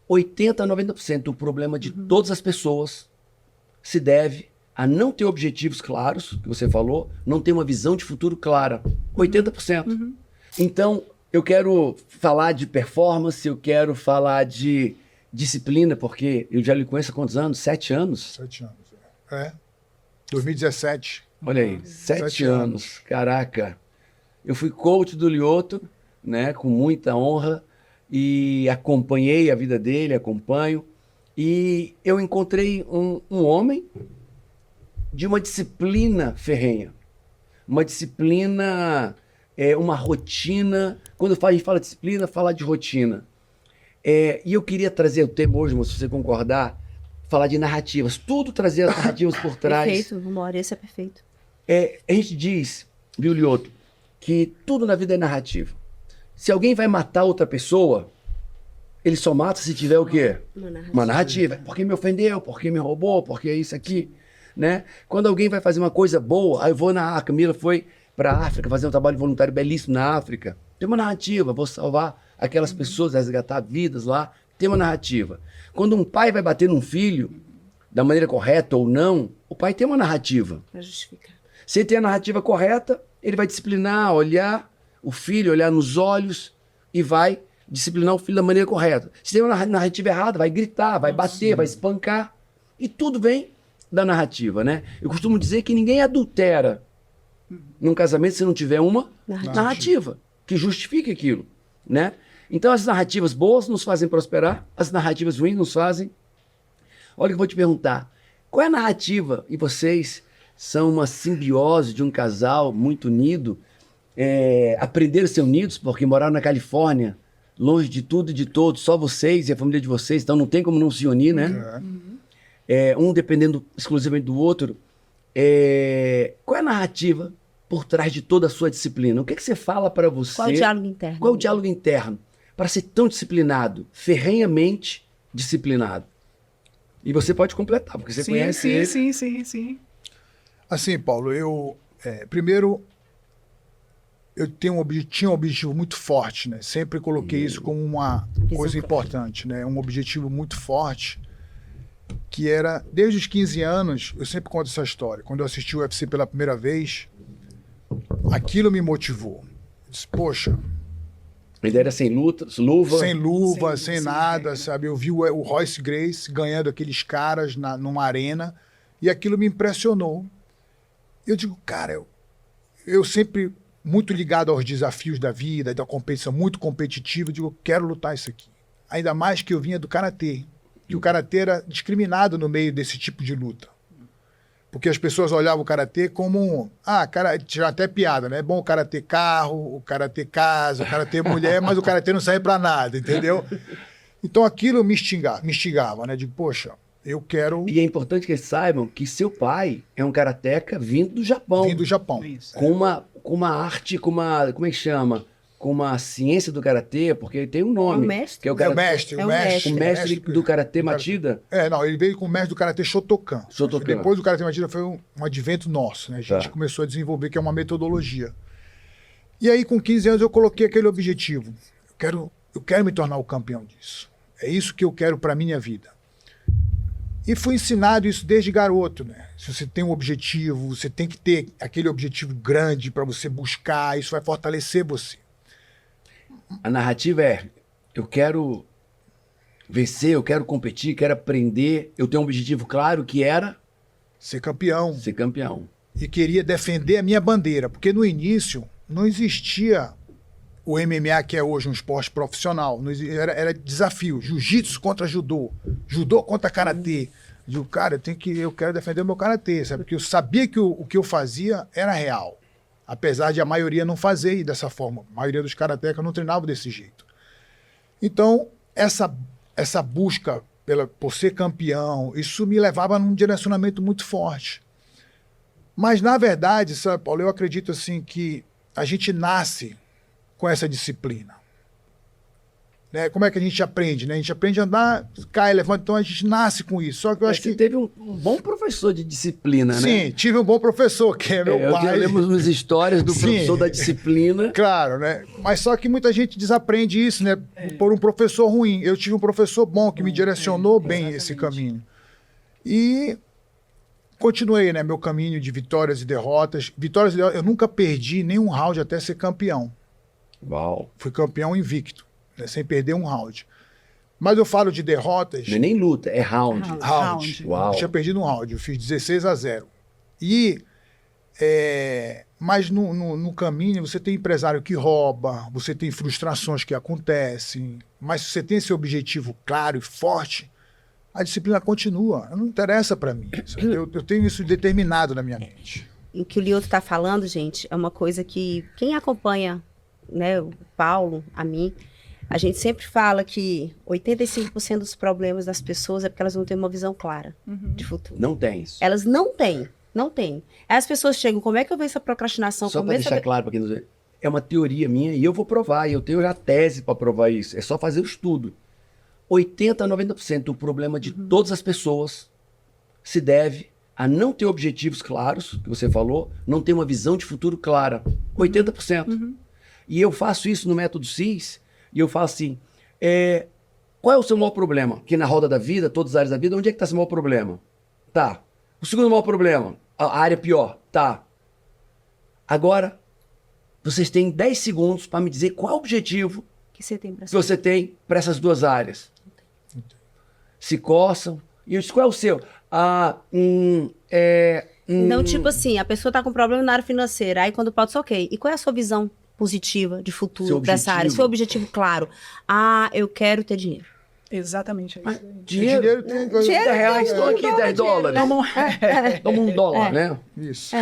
80% a 90% do problema de todas as pessoas se deve a não ter objetivos claros, que você falou, não ter uma visão de futuro clara. 80%. Então, eu quero falar de performance, eu quero falar de disciplina, porque eu já lhe conheço há quantos anos? 7 anos? 7 anos. 2017. Olha aí, 7 anos. Caraca. Eu fui coach do Lyoto, né, com muita honra, e acompanhei a vida dele, acompanho. E eu encontrei um homem de uma disciplina ferrenha. Uma disciplina, uma rotina. Quando a gente fala disciplina, fala de rotina. E eu queria trazer o tema hoje, se você concordar, falar de narrativas. Tudo trazer as narrativas por trás. Perfeito, Vambora, esse é perfeito. A gente diz, viu, Lyoto, que tudo na vida é narrativa. Se alguém vai matar outra pessoa, ele só mata se tiver o quê? Uma narrativa. Porque me ofendeu, porque me roubou, porque isso aqui, né? Quando alguém vai fazer uma coisa boa, eu vou a Camila foi para a África fazer um trabalho voluntário belíssimo na África. Tem uma narrativa, vou salvar aquelas pessoas, resgatar vidas lá. Tem uma narrativa. Quando um pai vai bater num filho, da maneira correta ou não, o pai tem uma narrativa. Para justificar. Se ele tem a narrativa correta, ele vai disciplinar, olhar o filho, olhar nos olhos e vai disciplinar o filho da maneira correta. Se tem uma narrativa errada, vai gritar, vai bater, vai espancar. E tudo vem da narrativa, né? Eu costumo dizer que ninguém adultera num casamento se não tiver uma narrativa que justifique aquilo, né? Então as narrativas boas nos fazem prosperar, as narrativas ruins nos fazem... Olha, eu vou te perguntar, qual é a narrativa? E vocês são uma simbiose de um casal muito unido, aprenderam a ser unidos porque moraram na Califórnia, longe de tudo e de todos, só vocês e a família de vocês, então não tem como não se unir, né? Um dependendo exclusivamente do outro. Qual é a narrativa por trás de toda a sua disciplina? O que você fala para você? Qual é o diálogo interno? Qual é o diálogo interno para ser tão disciplinado, ferrenhamente disciplinado? E você pode completar, porque você conhece ele. Sim. Assim, Paulo, primeiro, eu tinha um objetivo muito forte, né? Sempre coloquei isso como uma coisa importante, né? Um objetivo muito forte, que era, desde os 15 anos, eu sempre conto essa história. Quando eu assisti o UFC pela primeira vez, aquilo me motivou. Eu disse, poxa... Ele era sem luva. Sem luva, sem nada, sabe? Eu vi o Royce Gracie ganhando aqueles caras numa arena e aquilo me impressionou. Eu digo, cara, eu sempre muito ligado aos desafios da vida, da competição, muito competitivo, eu digo, quero lutar isso aqui. Ainda mais que eu vinha do karatê, que o karatê era discriminado no meio desse tipo de luta. Porque as pessoas olhavam o karatê como cara, tinha até piada, né? É bom o cara ter carro, o cara ter casa, o cara ter mulher, mas o karatê não serve pra nada, entendeu? Então aquilo me instigava, né? Digo, poxa, eu quero... E é importante que eles saibam que seu pai é um karateca vindo do Japão. Vindo do Japão. Com uma arte, como é que chama? Com uma ciência do karatê, porque ele tem um nome. O mestre? Que é o mestre do karatê Matida. Não, ele veio com o mestre do karatê Shotokan. Depois do karatê Matida foi um advento nosso, né? A gente começou a desenvolver, que é uma metodologia. E aí, com 15 anos, eu coloquei aquele objetivo. Eu quero me tornar o campeão disso. É isso que eu quero para minha vida. E fui ensinado isso desde garoto, né? Se você tem um objetivo, você tem que ter aquele objetivo grande para você buscar, isso vai fortalecer você. A narrativa eu quero vencer, eu quero competir, quero aprender. Eu tenho um objetivo claro que era... Ser campeão. Ser campeão. E queria defender a minha bandeira, porque no início não existia o MMA que é hoje um esporte profissional. Era desafio, jiu-jitsu contra judô, judô contra karatê. Eu digo, cara, eu quero defender o meu karatê, sabe? Porque eu sabia que o que eu fazia era real. Apesar de a maioria não fazer dessa forma. A maioria dos karatecas não treinava desse jeito. Então, essa busca por ser campeão, isso me levava num direcionamento muito forte. Mas, na verdade, sabe, Paulo, eu acredito assim que a gente nasce com essa disciplina. né? Como é que a gente aprende, né? A gente aprende a andar, cai, levanta, então a gente nasce com isso. Só que eu acho Você que... teve um bom professor de disciplina, né? Sim, tive um bom professor, que é meu Eu pai. lembro umas histórias do Sim. professor da disciplina. Claro, né? Mas só que muita gente desaprende isso, né? Por um professor ruim. Eu tive um professor bom que me direcionou bem esse caminho. E continuei, né? Meu caminho de vitórias e derrotas. Vitórias e derrotas, eu nunca perdi nenhum round até ser campeão. Uau. Fui campeão invicto, né? Sem perder um round. Mas eu falo de derrotas... Não é nem luta, é round. Round. Uau. Eu tinha perdido um round, eu fiz 16-0. E... mas no caminho você tem empresário que rouba, você tem frustrações que acontecem, mas se você tem esse objetivo claro e forte, a disciplina continua. Não interessa para mim. Eu tenho isso determinado na minha mente. O que o Lioto está falando, gente, é uma coisa que quem acompanha, né, o Paulo, a mim, a gente sempre fala que 85% dos problemas das pessoas é porque elas não têm uma visão clara de futuro. Não tem isso. Elas não têm. Não tem. Aí as pessoas chegam, como é que eu venço a procrastinação? Só Como para é que deixar claro para quem não sabe, é uma teoria minha e eu vou provar. E eu tenho já tese para provar isso. É só fazer o estudo. 80% a 90% do problema de todas as pessoas se deve a não ter objetivos claros, que você falou, não ter uma visão de futuro clara. 80%. E eu faço isso no método CIS e eu falo assim, qual é o seu maior problema? Que na roda da vida, todas as áreas da vida, onde é que está seu maior problema? Tá. O segundo maior problema, a área pior, tá. Agora, vocês têm 10 segundos para me dizer qual é o objetivo que você tem pra que você tem para essas duas áreas. Se coçam. E eu disse, qual é o seu? Não, tipo assim, a pessoa tá com problema na área financeira, aí quando pode ser ok. E qual é a sua visão positiva de futuro Seu dessa área? objetivo. Seu objetivo claro. Eu quero ter dinheiro. Exatamente, é isso aí. Dinheiro, tem... 30 reais, estou aqui, 10 dólares. Toma um dólar, né? Isso.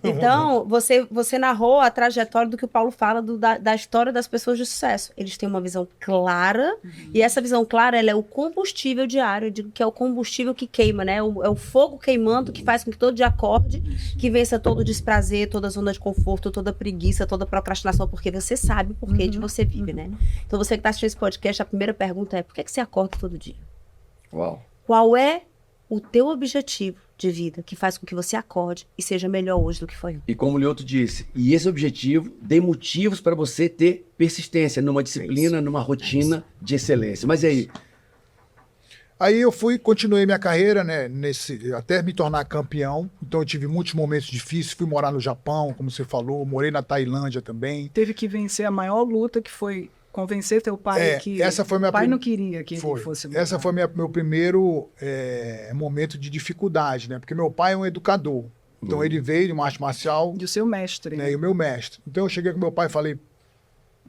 Então, você narrou a trajetória do que o Paulo fala da história das pessoas de sucesso. Eles têm uma visão clara, e essa visão clara, ela é o combustível diário, eu digo que é o combustível que queima, né? É o fogo queimando que faz com que todo dia acorde, que vença todo o desprazer, toda a zona de conforto, toda a preguiça, toda a procrastinação, porque você sabe o porquê de você vive, né? Então, você que está assistindo esse podcast, a primeira pergunta é, por que você acorda todo dia? Uau. Qual é o teu objetivo de vida que faz com que você acorde e seja melhor hoje do que foi ontem? E como o Lioto disse, e esse objetivo dê motivos para você ter persistência numa disciplina, numa rotina de excelência. Mas e aí? Aí eu continuei minha carreira, né, até me tornar campeão. Então eu tive muitos momentos difíceis, fui morar no Japão, como você falou, morei na Tailândia também. Teve que vencer a maior luta, que foi convencer teu pai que essa foi minha o pai não queria que ele fosse lutar. Essa foi meu primeiro momento de dificuldade, né? Porque meu pai é um educador. Então ele veio de uma arte marcial. E o seu mestre. Né? E o meu mestre. Então eu cheguei com meu pai e falei,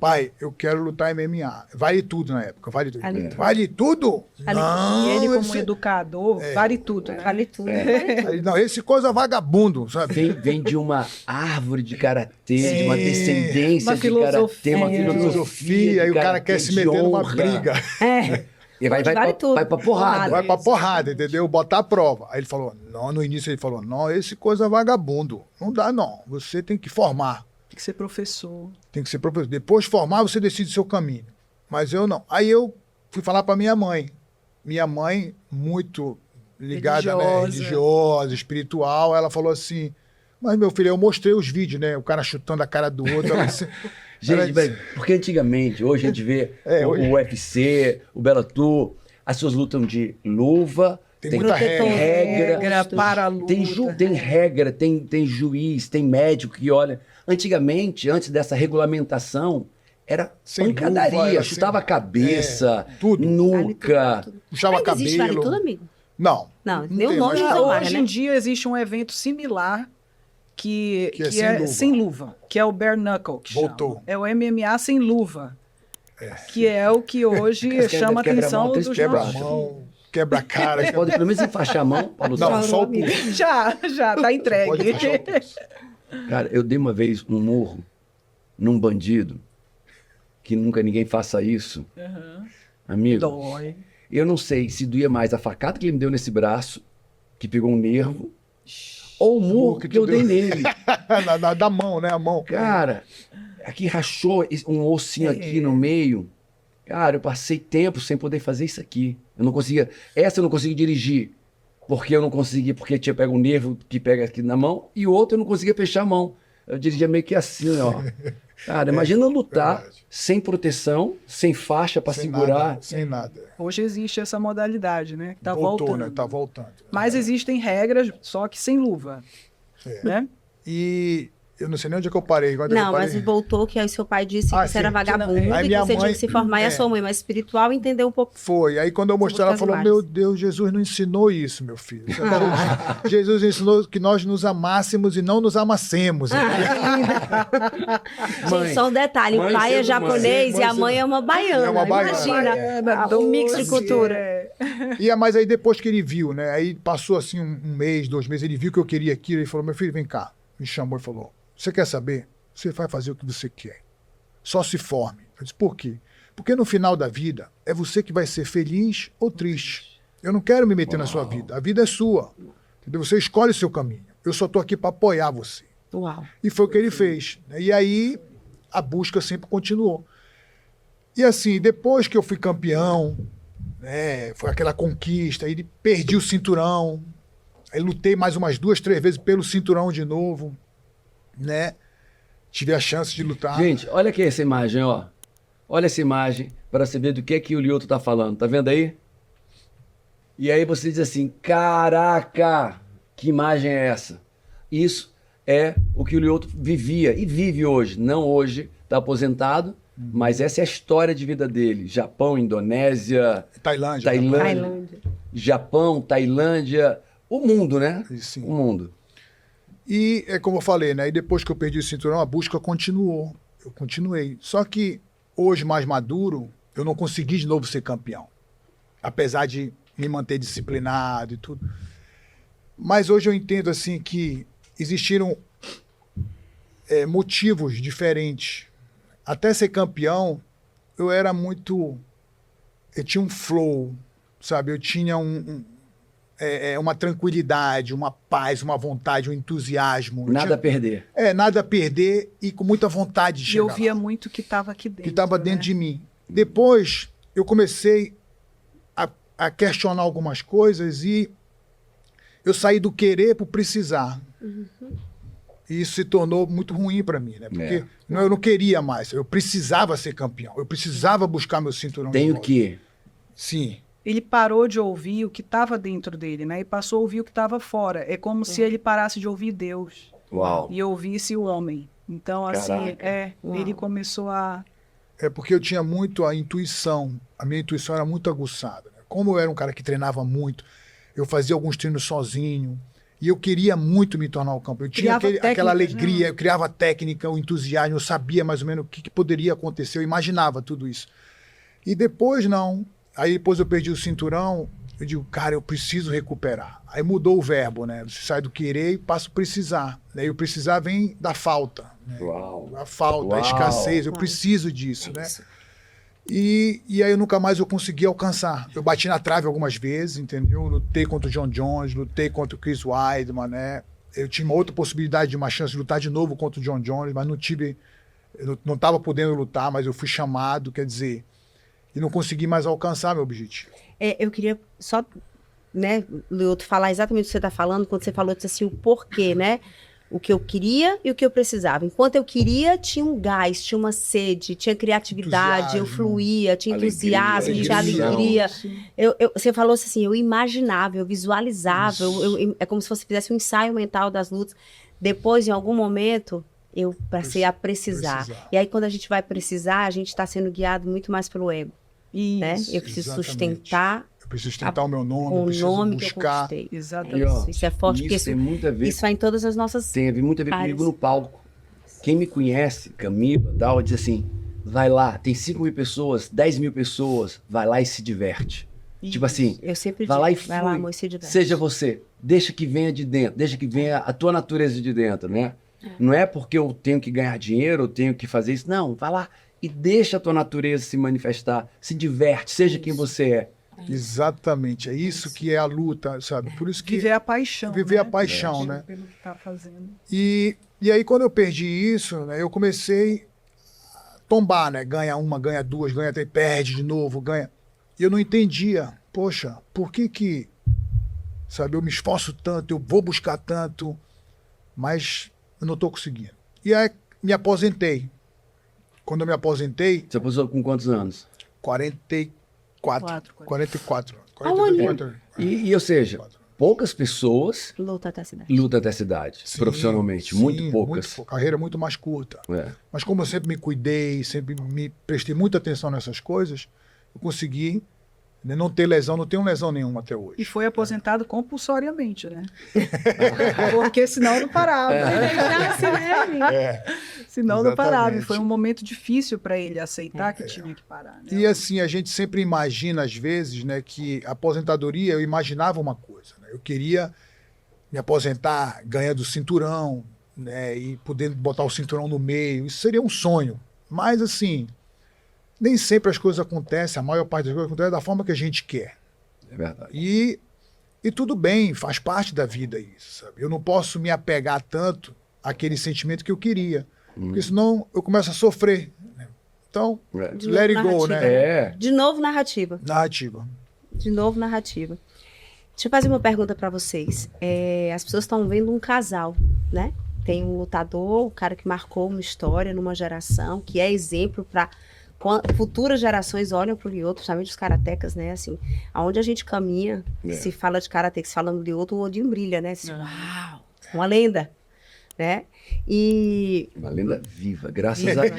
pai, eu quero lutar MMA. Vale tudo na época, vale tudo. Vale tudo? Não, e ele como educador, vale tudo. Né? Vale tudo. Não, esse coisa vagabundo, sabe? Vem de uma árvore de karatê, de uma descendência Uma de karatê, uma filosofia, e o cara quer se meter numa briga. E vai vale tudo. pra porrada. Vai pra porrada, entendeu? Botar a prova. Aí ele falou, não, no início ele falou, não, esse coisa vagabundo. Não dá, não. Você tem que formar. Tem que ser professor. Tem que ser professor. Depois de formar, você decide o seu caminho. Mas eu não. Aí eu fui falar pra minha mãe. Minha mãe, muito ligada, né, religiosa, espiritual, ela falou assim, mas meu filho, eu mostrei os vídeos, né? O cara chutando a cara do outro. Gente, porque antigamente, hoje a gente vê o UFC, o Bellator, as pessoas lutam de luva, tem muita regra para a luta. Tem regra, tem juiz, tem médico que olha. Antigamente, antes dessa regulamentação, era sem pancadaria, luva, chutava a cabeça, tudo. Nuca. Puxava cabelo. Existe vale tudo, amigo? Não. Não, nem o nome mas não marca, Hoje né? em dia existe um evento similar que é sem luva, que é o bare knuckle. Que Voltou. chama. É o MMA sem luva. Que é o que hoje chama a atenção dos Quebra-mão, quebra-cara. Você pode pelo menos enfaixar a mão para lutar. Não, só o pulso. Já, tá entregue. Pode enfaixar o pulso. Cara, eu dei uma vez um murro num bandido, que nunca ninguém faça isso. Amigo, Dói. eu não sei se doía mais a facada que ele me deu nesse braço, que pegou um nervo, ou o murro que eu dei nele. Da mão, né? A mão. Cara, aqui rachou um ossinho aqui no meio. Cara, eu passei tempo sem poder fazer isso aqui. Eu não conseguia. Essa eu não conseguia dirigir. Porque eu não conseguia, porque tinha pego um nervo que pega aqui na mão, e o outro eu não conseguia fechar a mão. Eu dirigia meio que assim, ó. Cara, imagina lutar verdade. sem proteção, sem faixa pra segurar. Nada, sem nada. Hoje existe essa modalidade, né? Que tá Voltou, voltando. né? Tá voltando. Mas existem regras, só que sem luva. É. Né? E eu não sei nem onde é que eu parei. Onde é que Não, eu mas parei? voltou que aí seu pai disse Ah, que você sim. era vagabundo Aí e que minha você tinha mãe- que se formar, e é. a sua mãe mais espiritual entendeu um pouco. Foi. Aí quando eu mostrei, ela As falou, imagens. meu Deus, Jesus não ensinou isso, meu filho. Jesus ensinou que nós nos amássemos e não nos amassemos. Gente, só um detalhe, Mãe o pai é sendo japonês mãe. e a mãe é uma baiana. É uma baiana. Imagina, um mix de cultura. Mas aí depois que ele viu, né? Aí passou assim um mês, 2 meses, ele viu que eu queria aquilo, ele falou, meu filho, vem cá. Me chamou e falou, você quer saber? Você vai fazer o que você quer. Só se forme. Eu disse, por quê? Porque no final da vida, é você que vai ser feliz ou triste. Eu não quero me meter na sua vida. A vida é sua. Entendeu? Você escolhe o seu caminho. Eu só estou aqui para apoiar você. Uau. E foi o que ele fez. E aí, a busca sempre continuou. E assim, depois que eu fui campeão, né, foi aquela conquista, aí perdi o cinturão, aí lutei mais umas 2, 3 vezes pelo cinturão de novo, né? Tive a chance de lutar. Gente, olha aqui essa imagem, ó. Olha essa imagem para você ver do que o Lyoto tá falando. Tá vendo aí? E aí você diz assim, caraca, que imagem é essa? Isso é o que o Lyoto vivia e vive hoje. Não hoje, tá aposentado, mas essa é a história de vida dele. Japão, Indonésia, Tailândia. Tailândia. Japão, Tailândia, o mundo, né? Sim. O mundo. E é como eu falei, né? E depois que eu perdi o cinturão, a busca continuou. Eu continuei. Só que hoje, mais maduro, eu não consegui de novo ser campeão. Apesar de me manter disciplinado e tudo. Mas hoje eu entendo assim que existiram motivos diferentes. Até ser campeão, eu era muito... Eu tinha um flow, sabe? Eu tinha uma tranquilidade, uma paz, uma vontade, um entusiasmo. Eu Nada a perder. nada a perder e com muita vontade de E chegar eu via lá, muito que estava aqui dentro. que estava dentro né? de mim. Depois, eu comecei a questionar algumas coisas e eu saí do querer para o precisar. E isso se tornou muito ruim para mim, né? Porque eu não queria mais, eu precisava ser campeão, eu precisava buscar meu cinturão. de Tenho volta. que. Sim. Ele parou de ouvir o que estava dentro dele, né? E passou a ouvir o que estava fora. É como se ele parasse de ouvir Deus Uau. e ouvisse o homem. Então, assim, Caraca. ele começou a... É porque eu tinha muito a intuição, a minha intuição era muito aguçada. Né? Como eu era um cara que treinava muito, eu fazia alguns treinos sozinho, e eu queria muito me tornar o campeão. Eu tinha Criava aquela técnicas, alegria, né? eu criava técnica, o entusiasmo, eu sabia mais ou menos o que poderia acontecer, eu imaginava tudo isso. E depois não. Aí depois eu perdi o cinturão, eu digo, cara, eu preciso recuperar. Aí mudou o verbo, né? Você sai do querer e passa a precisar. Né? E o precisar vem da falta. Né? Uau. A falta, a Uau. escassez, eu Uau. preciso disso, né? E aí eu nunca mais eu consegui alcançar. Eu bati na trave algumas vezes, entendeu? Lutei contra o John Jones, lutei contra o Chris Weidman, né? Eu tinha uma outra possibilidade de uma chance de lutar de novo contra o John Jones, mas não tive... Eu não estava podendo lutar, mas eu fui chamado, quer dizer... E não consegui mais alcançar meu objetivo. Eu queria só, né, Lyoto, falar exatamente o que você está falando, quando você falou assim, o porquê, né? O que eu queria e o que eu precisava. Enquanto eu queria, tinha um gás, tinha uma sede, tinha criatividade, eu Entusiasmo. fluía, tinha Alegria, entusiasmo, tinha diversão. alegria. Você falou assim, eu imaginava, eu visualizava, é como se você fizesse um ensaio mental das lutas. Depois, em algum momento, eu passei a precisar. E aí, quando a gente vai precisar, a gente está sendo guiado muito mais pelo ego. Né? Isso, Eu preciso exatamente. sustentar Eu preciso sustentar o meu nome, eu com o preciso nome que eu buscar... conquistei. exatamente. E, ó, Isso é forte, porque isso tem muito a ver. isso vai em todas as nossas... Tem muito a ver comigo áreas. no palco. Quem me conhece, Camila, tal, diz assim, vai lá, tem 5.000 pessoas, 10.000 pessoas, vai lá e se diverte. Tipo assim, Eu sempre vai lá e digo, vai lá, flui. amor, e se diverte. Seja você, deixa que venha de dentro, deixa que venha a tua natureza de dentro, né? Não é porque eu tenho que ganhar dinheiro, eu tenho que fazer isso. Não, vai lá e deixa a tua natureza se manifestar, se diverte, seja quem você é. Exatamente, é isso que é a luta, sabe? Por isso que... Viver a paixão. Viver né? a paixão, né? Pelo que tá fazendo. E aí, quando eu perdi isso, né, eu comecei a tombar, né? Ganha uma, ganha duas, ganha três, perde de novo, ganha. E eu não entendia, poxa, por que, sabe, eu me esforço tanto, eu vou buscar tanto, mas eu não estou conseguindo. E aí me aposentei. Quando eu me aposentei, Você aposentou com quantos anos? 44. 44. Aonde? 44. Ou seja, poucas pessoas Luta até a cidade. lutam até essa idade, Sim, profissionalmente. sim, Muito poucas. Carreira muito mais curta. É. Mas como eu sempre me cuidei, sempre me prestei muita atenção nessas coisas, eu consegui, né, não ter lesão, não tenho lesão nenhuma até E hoje. foi compulsoriamente, né? Porque senão não parava. Senão não parava. E Exatamente. foi um momento difícil para ele aceitar que tinha que parar. Né? E assim, a gente sempre imagina, às vezes, né, que a aposentadoria, eu imaginava uma coisa. Né? Eu queria me aposentar ganhando cinturão, né, e podendo botar o cinturão no meio. Isso seria um sonho. Mas, assim, nem sempre as coisas acontecem, a maior parte das coisas acontece da forma que a gente quer. É verdade. E tudo bem, faz parte da vida isso, sabe? Eu não posso me apegar tanto àquele sentimento que eu queria, porque senão eu começo a sofrer. Né? Então, É. De let it novo, go, narrativa. né? É. De novo, narrativa. Narrativa. De novo, narrativa. Deixa eu fazer uma pergunta para vocês. As pessoas estão vendo um casal, né? Tem um lutador, o cara que marcou uma história numa geração, que é exemplo para futuras gerações olham para o Lyoto, principalmente os karatecas, né? Assim, aonde a gente caminha, se fala de karatê, se fala no Lyoto, o olhinho brilha, né? Assim, uau, uma lenda, né? E Uma lenda viva, graças a Deus.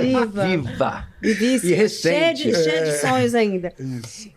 viva, Viva. vivíssima, E recente. cheia de sonhos ainda. Isso.